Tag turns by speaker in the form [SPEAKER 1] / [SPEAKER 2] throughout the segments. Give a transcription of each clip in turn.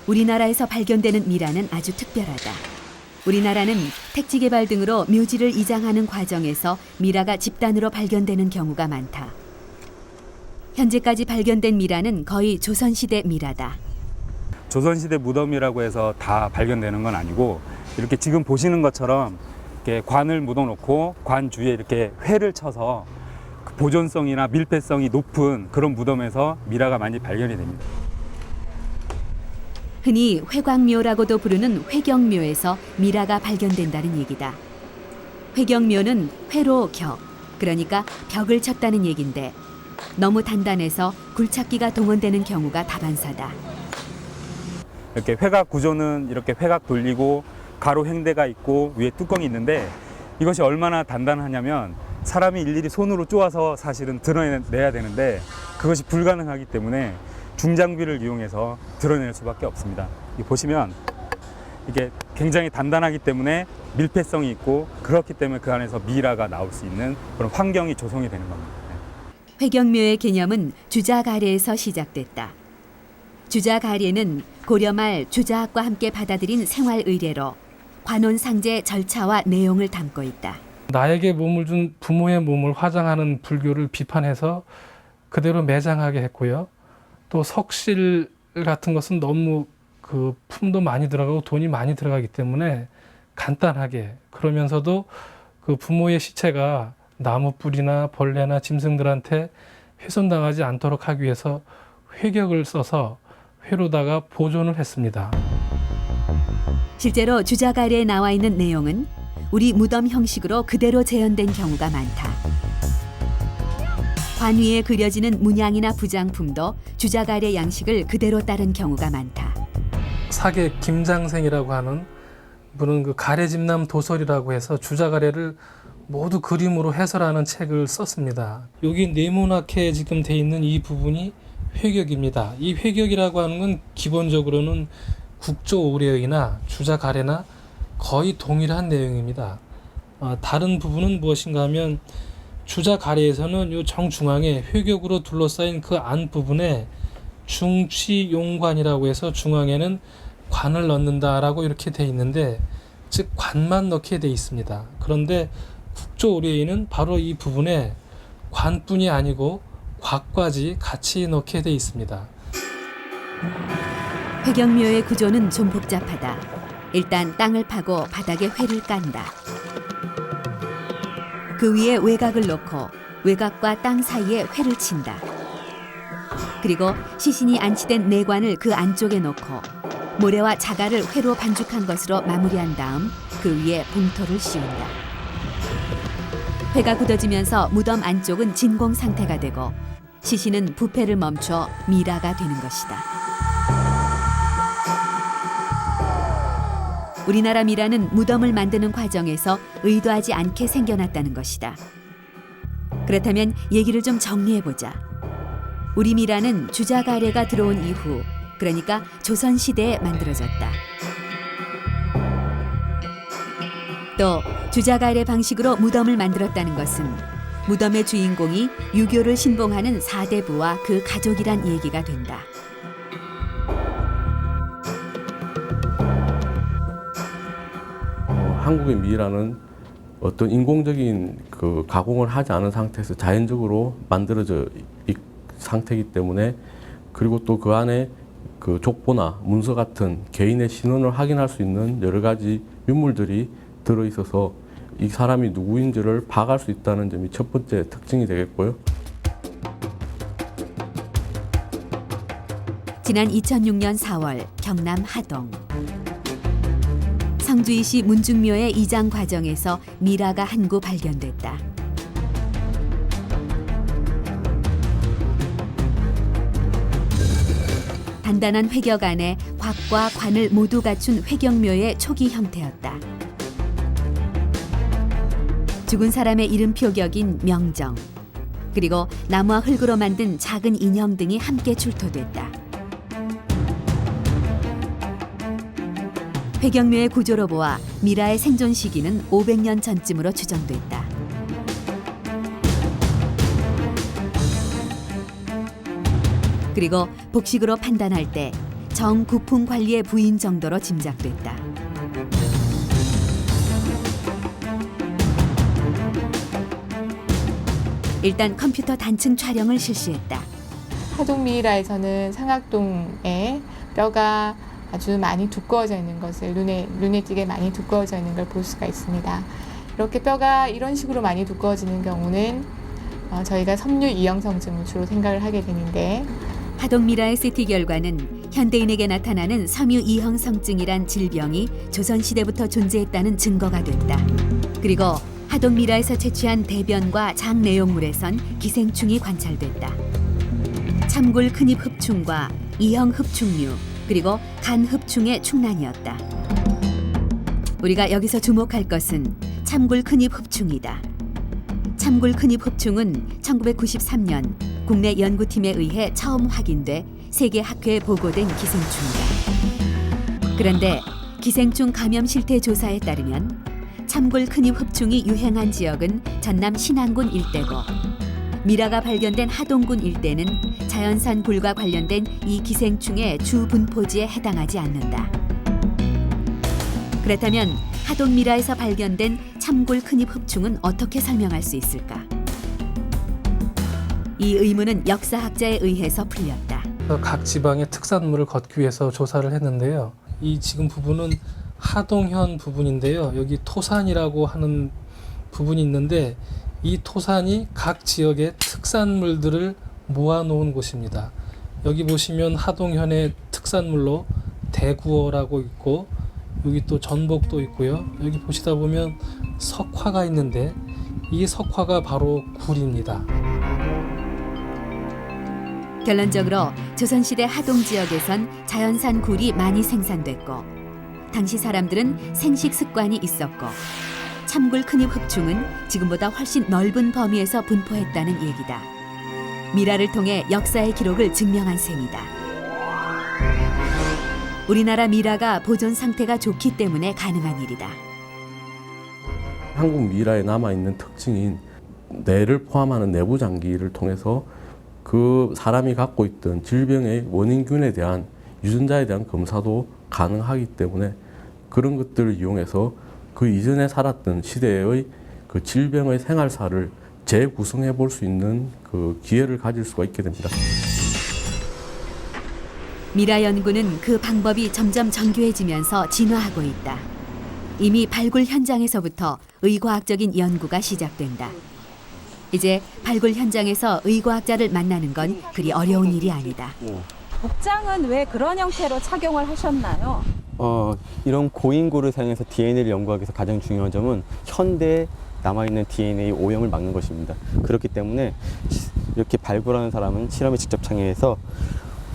[SPEAKER 1] 우리나라에서 발견되는 미라는 아주 특별하다. 우리나라는 택지 개발 등으로 묘지를 이장하는 과정에서 미라가 집단으로 발견되는 경우가 많다. 현재까지 발견된 미라는 거의 조선시대 미라다.
[SPEAKER 2] 조선시대 무덤이라고 해서 다 발견되는 건 아니고 이렇게 지금 보시는 것처럼 이렇게 관을 묻어놓고 관 주위에 이렇게 회를 쳐서 그 보존성이나 밀폐성이 높은 그런 무덤에서 미라가 많이 발견이 됩니다.
[SPEAKER 1] 흔히 회광묘라고도 부르는 회경묘에서 미라가 발견된다는 얘기다. 회경묘는 회로 격, 그러니까 벽을 쳤다는 얘긴데 너무 단단해서 굴착기가 동원되는 경우가 다반사다.
[SPEAKER 2] 이렇게 회각 구조는 이렇게 회각 돌리고 가로 횡대가 있고 위에 뚜껑이 있는데 이것이 얼마나 단단하냐면 사람이 일일이 손으로 쪼아서 사실은 드러내야 되는데 그것이 불가능하기 때문에 중장비를 이용해서 드러낼 수밖에 없습니다. 보시면 이게 굉장히 단단하기 때문에 밀폐성이 있고 그렇기 때문에 그 안에서 미라가 나올 수 있는 그런 환경이 조성이 되는 겁니다.
[SPEAKER 1] 회경묘의 개념은 주자가래에서 시작됐다. 주자가래는 고려 말 주자학과 함께 받아들인 생활 의례로 관혼상제 절차와 내용을 담고 있다.
[SPEAKER 3] 나에게 몸을 준 부모의 몸을 화장하는 불교를 비판해서 그대로 매장하게 했고요. 또 석실 같은 것은 너무 그 품도 많이 들어가고 돈이 많이 들어가기 때문에 간단하게, 그러면서도 그 부모의 시체가 나무 뿌리나 벌레나 짐승들한테 훼손당하지 않도록 하기 위해서 회격을 써서 회로다가 보존을 했습니다.
[SPEAKER 1] 실제로 주자가래에 나와 있는 내용은 우리 무덤 형식으로 그대로 재현된 경우가 많다. 관 위에 그려지는 문양이나 부장품도 주자가래 양식을 그대로 따른 경우가 많다.
[SPEAKER 3] 사계 김장생이라고 하는 분은 그 가래집남 도설이라고 해서 주자가래를 모두 그림으로 해설하는 책을 썼습니다. 여기 네모나게 지금 돼 있는 이 부분이 회격입니다. 이 회격이라고 하는 건 기본적으로는 국조 오래의나 주자가래나 거의 동일한 내용입니다. 다른 부분은 무엇인가 하면 주자가래에서는 이 정중앙에 회격으로 둘러싸인 그 안 부분에 중취용관이라고 해서 중앙에는 관을 넣는다라고 이렇게 돼 있는데, 즉 관만 넣게 돼 있습니다. 그런데 국조 오래의는 바로 이 부분에 관뿐이 아니고 곽까지 같이 넣게 돼 있습니다.
[SPEAKER 1] 회경묘의 구조는 좀 복잡하다. 일단 땅을 파고 바닥에 회를 깐다. 그 위에 외곽을 놓고 외곽과 땅 사이에 회를 친다. 그리고 시신이 안치된 내관을 그 안쪽에 놓고 모래와 자갈을 회로 반죽한 것으로 마무리한 다음 그 위에 봉토를 씌운다. 회가 굳어지면서 무덤 안쪽은 진공 상태가 되고 시신은 부패를 멈춰 미라가 되는 것이다. 우리나라 미라는 무덤을 만드는 과정에서 의도하지 않게 생겨났다는 것이다. 그렇다면 얘기를 좀 정리해보자. 우리 미라는 주자가래가 들어온 이후, 그러니까 조선시대에 만들어졌다. 또 주자가래 방식으로 무덤을 만들었다는 것은 무덤의 주인공이 유교를 신봉하는 사대부와 그 가족이란 얘기가 된다.
[SPEAKER 4] 한국의 미라는 어떤 인공적인 그 가공을 하지 않은 상태에서 자연적으로 만들어져 이 상태이기 때문에, 그리고 또 그 안에 그 족보나 문서 같은 개인의 신원을 확인할 수 있는 여러 가지 유물들이 들어 있어서 이 사람이 누구인지를 파악할 수 있다는 점이 첫 번째 특징이 되겠고요.
[SPEAKER 1] 지난 2006년 4월 경남 하동. 성주이시 문중묘의 이장 과정에서 미라가 한 구 발견됐다. 단단한 회격 안에 곽과 관을 모두 갖춘 회경묘의 초기 형태였다. 죽은 사람의 이름 표격인 명정, 그리고 나무와 흙으로 만든 작은 인형 등이 함께 출토됐다. 회경묘의 구조로 보아 미라의 생존 시기는 500년 전쯤으로 추정됐다. 그리고 복식으로 판단할 때 정구풍 관리의 부인 정도로 짐작됐다. 일단 컴퓨터 단층 촬영을 실시했다.
[SPEAKER 5] 하동미라에서는 상악동에 뼈가 아주 많이 두꺼워져 있는 것을 눈에 띄게 많이 두꺼워져 있는 걸 볼 수가 있습니다. 이렇게 뼈가 이런 식으로 많이 두꺼워지는 경우는 저희가 섬유 이형성증을 주로 생각을 하게 되는데,
[SPEAKER 1] 하동미라의 CT 결과는 현대인에게 나타나는 섬유 이형성증이란 질병이 조선시대부터 존재했다는 증거가 됐다. 그리고 하동미라에서 채취한 대변과 장 내용물에선 기생충이 관찰됐다. 참골 큰입 흡충과 이형 흡충류, 그리고 간 흡충의 충난이었다. 우리가 여기서 주목할 것은 참골 큰입 흡충이다. 참골 큰입 흡충은 1993년 국내 연구팀에 의해 처음 확인돼 세계 학회에 보고된 기생충이다. 그런데 기생충 감염 실태 조사에 따르면 참골 큰입 흡충이 유행한 지역은 전남 신안군 일대고, 미라가 발견된 하동군 일대는 자연산 굴과 관련된 이 기생충의 주 분포지에 해당하지 않는다. 그렇다면 하동미라에서 발견된 참골 큰입 흡충은 어떻게 설명할 수 있을까? 이 의문은 역사학자에 의해서 풀렸다.
[SPEAKER 3] 각 지방의 특산물을 걷기 위해서 조사를 했는데요. 이 지금 부분은 하동현 부분인데요. 여기 토산이라고 하는 부분이 있는데, 이 토산이 각 지역의 특산물들을 모아놓은 곳입니다. 여기 보시면 하동현의 특산물로 대구어라고 있고, 여기 또 전복도 있고요. 여기 보시다 보면 석화가 있는데, 이 석화가 바로 굴입니다.
[SPEAKER 1] 결론적으로 조선시대 하동 지역에선 자연산 굴이 많이 생산됐고, 당시 사람들은 생식 습관이 있었고, 참굴 큰입 흡충은 지금보다 훨씬 넓은 범위에서 분포했다는 얘기다. 미라를 통해 역사의 기록을 증명한 셈이다. 우리나라 미라가 보존 상태가 좋기 때문에 가능한 일이다.
[SPEAKER 4] 한국 미라에 남아있는 특징인 뇌를 포함하는 내부 장기를 통해서 그 사람이 갖고 있던 질병의 원인균에 대한 유전자에 대한 검사도 가능하기 때문에 그런 것들을 이용해서 그 이전에 살았던 시대의 그 질병의 생활사를 재구성해 볼 수 있는 그 기회를 가질 수가 있게 됩니다.
[SPEAKER 1] 미라 연구는 그 방법이 점점 정교해지면서 진화하고 있다. 이미 발굴 현장에서부터 의과학적인 연구가 시작된다. 이제 발굴 현장에서 의과학자를 만나는 건 그리 어려운 일이 아니다.
[SPEAKER 6] 복장은 왜 그런 형태로 착용을 하셨나요?
[SPEAKER 7] 이런 고인구를 사용해서 DNA를 연구하기 위해서 가장 중요한 점은 현대에 남아있는 DNA 오염을 막는 것입니다. 그렇기 때문에 이렇게 발굴하는 사람은 실험에 직접 참여해서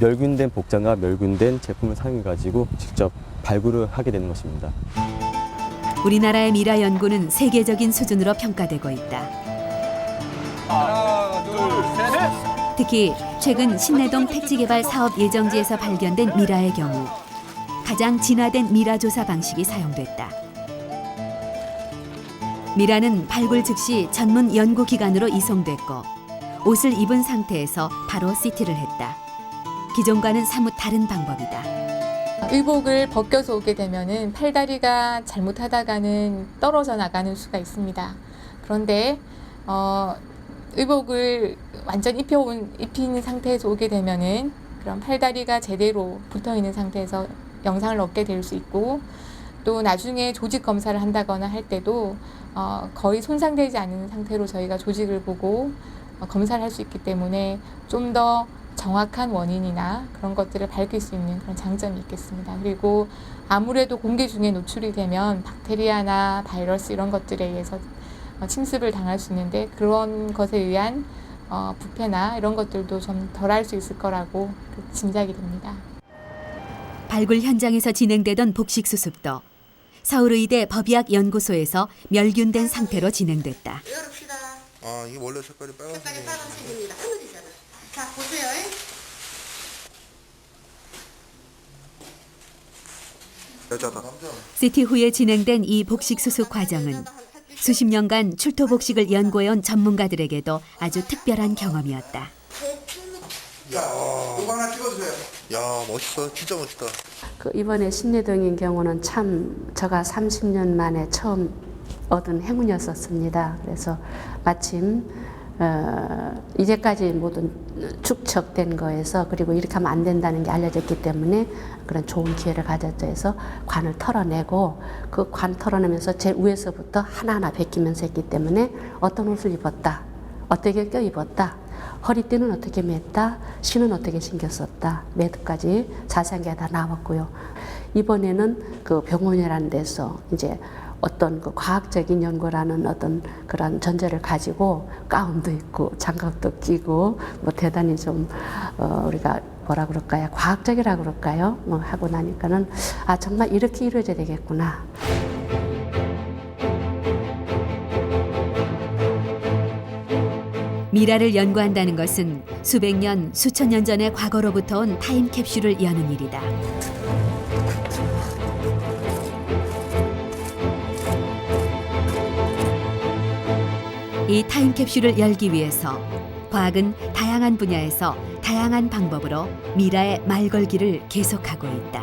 [SPEAKER 7] 멸균된 복장과 멸균된 제품을 사용해가지고 직접 발굴을 하게 되는 것입니다.
[SPEAKER 1] 우리나라의 미라 연구는 세계적인 수준으로 평가되고 있다.
[SPEAKER 8] 하나, 둘, 셋.
[SPEAKER 1] 특히 최근 신내동 택지개발 사업 예정지에서 발견된 미라의 경우 가장 진화된 미라 조사 방식이 사용됐다. 미라는 발굴 즉시 전문 연구기관으로 이송됐고, 옷을 입은 상태에서 바로 CT를 했다. 기존과는 사뭇 다른 방법이다.
[SPEAKER 5] 의복을 벗겨서 오게 되면은 팔다리가 잘못하다가는 떨어져 나가는 수가 있습니다. 그런데 의복을 완전 입힌 상태에서 오게 되면은 그런 팔다리가 제대로 붙어 있는 상태에서 영상을 얻게 될 수 있고, 또 나중에 조직 검사를 한다거나 할 때도 거의 손상되지 않은 상태로 저희가 조직을 보고 검사를 할 수 있기 때문에 좀 더 정확한 원인이나 그런 것들을 밝힐 수 있는 그런 장점이 있겠습니다. 그리고 아무래도 공기 중에 노출이 되면 박테리아나 바이러스 이런 것들에 의해서 침습을 당할 수 있는데, 그런 것에 의한 부패나 이런 것들도 좀 덜할 수 있을 거라고 짐작이 됩니다.
[SPEAKER 1] 발굴 현장에서 진행되던 복식 수습도 서울의대 법의학연구소에서 멸균된 상태로 진행됐다.
[SPEAKER 8] 열읍시다. 이게 원래 색깔이 빨간색이에요.
[SPEAKER 9] 색깔이 빨간색입니다. 하늘이잖아. 자, 보세요.
[SPEAKER 8] 여자다. 남자.
[SPEAKER 1] CT 후에 진행된 이 복식 수습 과정은 수십 년간 출토 복식을 연구해온 전문가들에게도 아주 특별한 경험이었다.
[SPEAKER 8] 자, 이거 하나 찍어주세요. 야, 멋있어. 진짜 멋있다.
[SPEAKER 10] 그 이번에 신내동인 경우는 참 제가 30년 만에 처음 얻은 행운이었었습니다. 그래서 마침 이제까지 모든 축적된 거에서 그리고 이렇게 하면 안 된다는 게 알려졌기 때문에 그런 좋은 기회를 가졌죠. 해서 관을 털어내고 그 관 털어내면서 제일 위에서부터 하나하나 베끼면서 했기 때문에 어떤 옷을 입었다, 어떻게 껴입었다, 허리띠는 어떻게 맸다, 신은 어떻게 신겼었다, 매듭까지 자세하게 다 나왔고요. 이번에는 그 병원이라는 데서 이제 어떤 그 과학적인 연구라는 어떤 그런 전제를 가지고 가운도 입고 장갑도 끼고 뭐 대단히 좀 우리가 뭐라 그럴까요? 과학적이라 그럴까요? 뭐 하고 나니까는 아 정말 이렇게 이루어져야 되겠구나.
[SPEAKER 1] 미라를 연구한다는 것은 수백 년, 수천 년 전의 과거로부터 온 타임캡슐을 여는 일이다. 이 타임캡슐을 열기 위해서 과학은 다양한 분야에서 다양한 방법으로 미라의 말 걸기를 계속하고 있다.